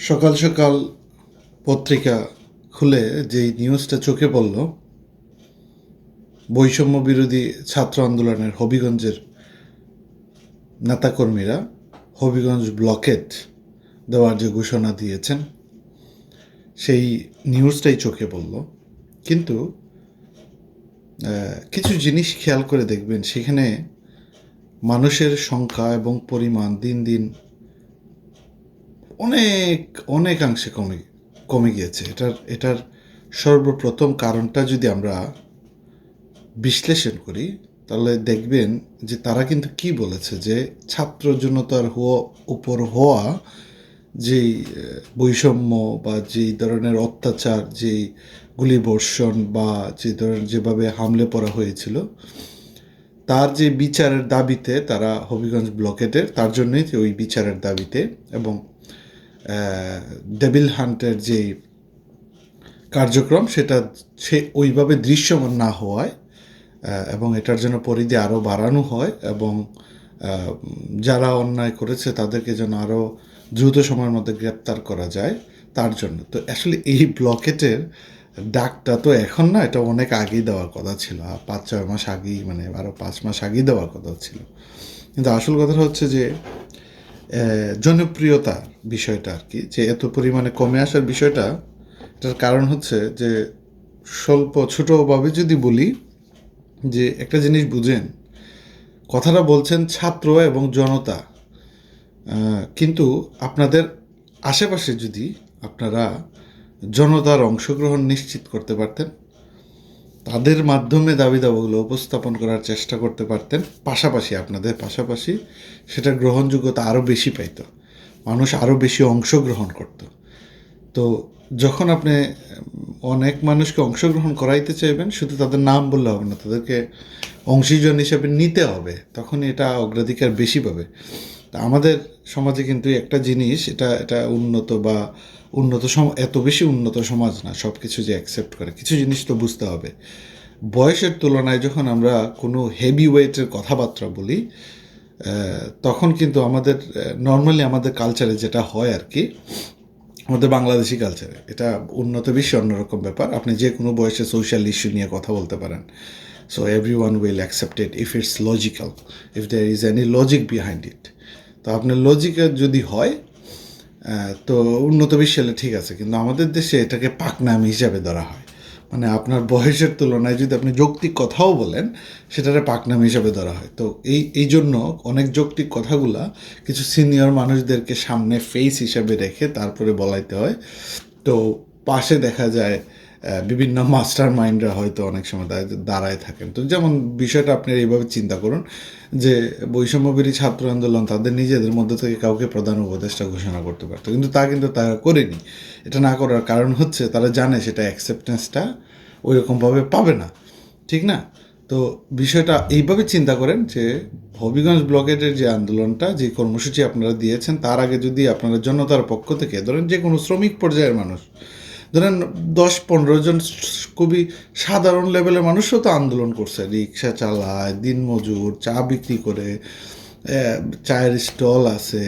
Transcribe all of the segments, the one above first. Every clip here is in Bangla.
সকাল সকাল পত্রিকা খুলে যেই নিউজটা চোখে পড়ল, বৈষম্য বিরোধী ছাত্র আন্দোলনের হবিগঞ্জের নেতাকর্মীরা হবিগঞ্জ ব্লকেট দেওয়ার যে ঘোষণা দিয়েছেন, সেই নিউজটাই চোখে পড়ল। কিন্তু কিছু জিনিস খেয়াল করে দেখবেন, সেখানে মানুষের সংখ্যা এবং পরিমাণ দিন দিন অনেকাংশে কমে গিয়েছে। এটার সর্বপ্রথম কারণটা যদি আমরা বিশ্লেষণ করি, তাহলে দেখবেন যে তারা কিন্তু কি বলেছে, যে ছাত্র জনতার উপর হওয়া যেই বৈষম্য বা যেই ধরনের অত্যাচার, যেই গুলিবর্ষণ বা যেভাবে হামলে পড়া হয়েছিল, তার যে বিচারের দাবিতে তারা হবিগঞ্জ ব্লকেটের, তার জন্যই ওই বিচারের দাবিতে, এবং ডেভিল হান্টের যে কার্যক্রম সেটা ওইভাবে দৃশ্যমান না হওয়ায়, এবং এটার জন্য পরিধি আরও বাড়ানো হয়, এবং যারা অন্যায় করেছে তাদেরকে যেন আরও দ্রুত সময়ের মধ্যে গ্রেপ্তার করা যায়, তার জন্য। তো আসলে এই ব্লকেটের ডাকটা তো এখন না, এটা অনেক আগেই দেওয়ার কথা ছিল, 5-6 মাস আগেই, মানে আরও 5 মাস আগেই দেওয়ার কথা ছিল। কিন্তু আসল কথাটা হচ্ছে যে জনপ্রিয়তার বিষয়টা আর কি, যে এত পরিমাণে কমে আসার বিষয়টা, এটার কারণ হচ্ছে যে ছোটোভাবে যদি বলি, যে একটা জিনিস বুঝেন, কথাটা বলছেন ছাত্র এবং জনতা, কিন্তু আপনাদের আশেপাশে যদি আপনারা জনতার অংশগ্রহণ নিশ্চিত করতে পারতেন, তাদের মাধ্যমে দাবি দাবাগুলো উপস্থাপন করার চেষ্টা করতে পারতেন, আপনাদের পাশাপাশি সেটা গ্রহণযোগ্যতা আরও বেশি পাইত, মানুষ আরও বেশি অংশগ্রহণ করত। তো যখন আপনি অনেক মানুষকে অংশগ্রহণ করাইতে চাইবেন, শুধু তাদের নাম বললে হবে না, তাদেরকে অংশীজন হিসেবে নিতে হবে, তখন এটা অগ্রাধিকার বেশি পাবে। তা আমাদের সমাজে কিন্তু একটা জিনিস, এটা এত বেশি উন্নত সমাজ না, সব কিছু যে অ্যাকসেপ্ট করে, কিছু জিনিস তো বুঝতে হবে। বয়সের তুলনায় যখন আমরা কোনো হেভি ওয়েটের কথাবার্তা বলি, তখন কিন্তু নর্মালি আমাদের কালচারে যেটা হয় আর কি, আমাদের বাংলাদেশি কালচারে, এটা উন্নত বিশ্বে অন্যরকম ব্যাপার। আপনি যে কোনো বয়সে সোশ্যাল ইস্যু নিয়ে কথা বলতে পারেন, so everyone will accept it if it's logical, if there is any logic behind it. তো আপনার লজিকের যদি হয়, তো উন্নত বিশ্বে ঠিক আছে, কিন্তু আমাদের দেশে এটাকে পাকনামি হিসাবে ধরা হয়। মানে আপনার বয়সের তুলনায় যদি আপনি যৌক্তিক কথাও বলেন, সেটারে পাকনামি হিসাবে ধরা হয়। তো এই জন্য অনেক যৌক্তিক কথাগুলা কিছু সিনিয়র মানুষদেরকে সামনে ফেস হিসাবে রেখে তারপরে বলাইতে হয়। তো পাশে দেখা যায় বিভিন্ন মাস্টার মাইন্ডরা হয়তো অনেক সময় দাঁড়ায় থাকেন। তো যেমন বিষয়টা আপনি এইভাবে চিন্তা করুন, যে বৈষম্যবিরোধী ছাত্র আন্দোলন তাদের নিজেদের মধ্যে থেকে কাউকে প্রধান উপদেষ্টা ঘোষণা করতে পারতো, কিন্তু তারা করেনি। এটা না করার কারণ হচ্ছে তারা জানে সেটা অ্যাকসেপ্টেন্সটা ওইরকমভাবে পাবে না, ঠিক না? তো বিষয়টা এইভাবে চিন্তা করেন, যে হবিগঞ্জ ব্লকেটের যে আন্দোলনটা, যে কর্মসূচি আপনারা দিয়েছেন, তার আগে যদি আপনারা জনতার পক্ষ থেকে ধরেন যে কোনো শ্রমিক পর্যায়ের মানুষ, ধরেন 10-15 জন খুবই সাধারণ লেভেলের মানুষও তো আন্দোলন করছে, রিক্সা চালায়, দিনমজুর, চা বিক্রি করে, চায়ের স্টল আছে,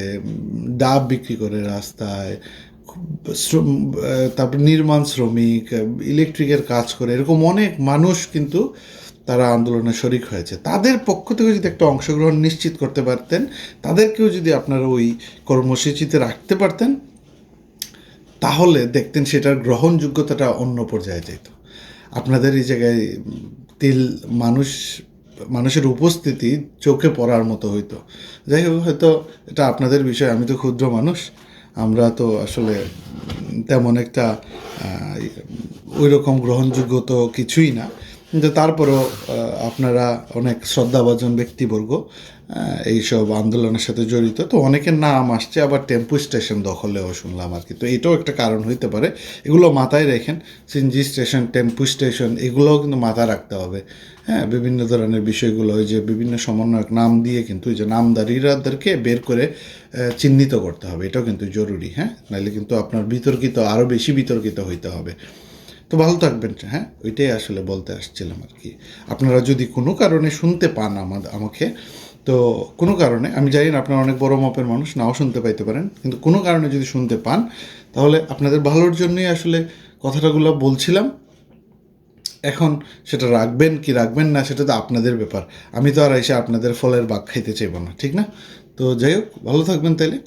ডাব বিক্রি করে রাস্তায়, তারপর নির্মাণ শ্রমিক, ইলেকট্রিকের কাজ করে, এরকম অনেক মানুষ কিন্তু তারা আন্দোলনে শরিক হয়েছে। তাদের পক্ষ থেকে যদি একটা অংশগ্রহণ নিশ্চিত করতে পারতেন, তাদেরকেও যদি আপনারা ওই কর্মসূচিতে রাখতে পারতেন, তাহলে দেখতেন সেটার গ্রহণযোগ্যতাটা অন্য পর্যায়ে যেত। আপনাদের এই জায়গায় মানুষের উপস্থিতি চোখে পড়ার মতো হইতো। যাই হোক, হয়তো এটা আপনাদের বিষয়, আমি তো ক্ষুদ্র মানুষ, আমরা তো আসলে তেমন একটা ওই রকম গ্রহণযোগ্য তো কিছুই না, কিন্তু তারপরেও আপনারা অনেক শ্রদ্ধাভাজন ব্যক্তিবর্গ এইসব আন্দোলনের সাথে জড়িত, তো অনেকের নাম আসছে, আবার টেম্পু স্টেশন দখলেও শুনলাম আর কি। তো এটাও একটা কারণ হইতে পারে, এগুলো মাথায় রেখেন। সিএনজি স্টেশন, টেম্পু স্টেশন, এগুলোও কিন্তু মাথায় রাখতে হবে। হ্যাঁ, বিভিন্ন ধরনের বিষয়গুলো, ওই যে বিভিন্ন সমন্বয়ক নাম দিয়ে কিন্তু ওই যে নামদারিরাদেরকে বের করে চিহ্নিত করতে হবে, এটাও কিন্তু জরুরি। হ্যাঁ, নাহলে কিন্তু আপনার আরও বেশি বিতর্কিত হইতে হবে। তো ভালো থাকবেন। হ্যাঁ, ওইটাই আসলে বলতে আসছিলাম আর কি। আপনারা যদি কোনো কারণে শুনতে পান আমাকে, তো কোনো কারণে, আমি জানি না আপনারা অনেক বড় মাপের মানুষ, নাও শুনতে পাইতে পারেন, কিন্তু কোনো কারণে যদি শুনতে পান তাহলে আপনাদের ভালোর জন্যই আসলে কথাটাগুলো বলছিলাম। এখন সেটা রাখবেন কি রাখবেন না সেটা তো আপনাদের ব্যাপার, আমি তো আর এসে আপনাদের ফলের বাগ খাইতে চাইব না, ঠিক না? তো যাই হোক, ভালো থাকবেন তাইলে।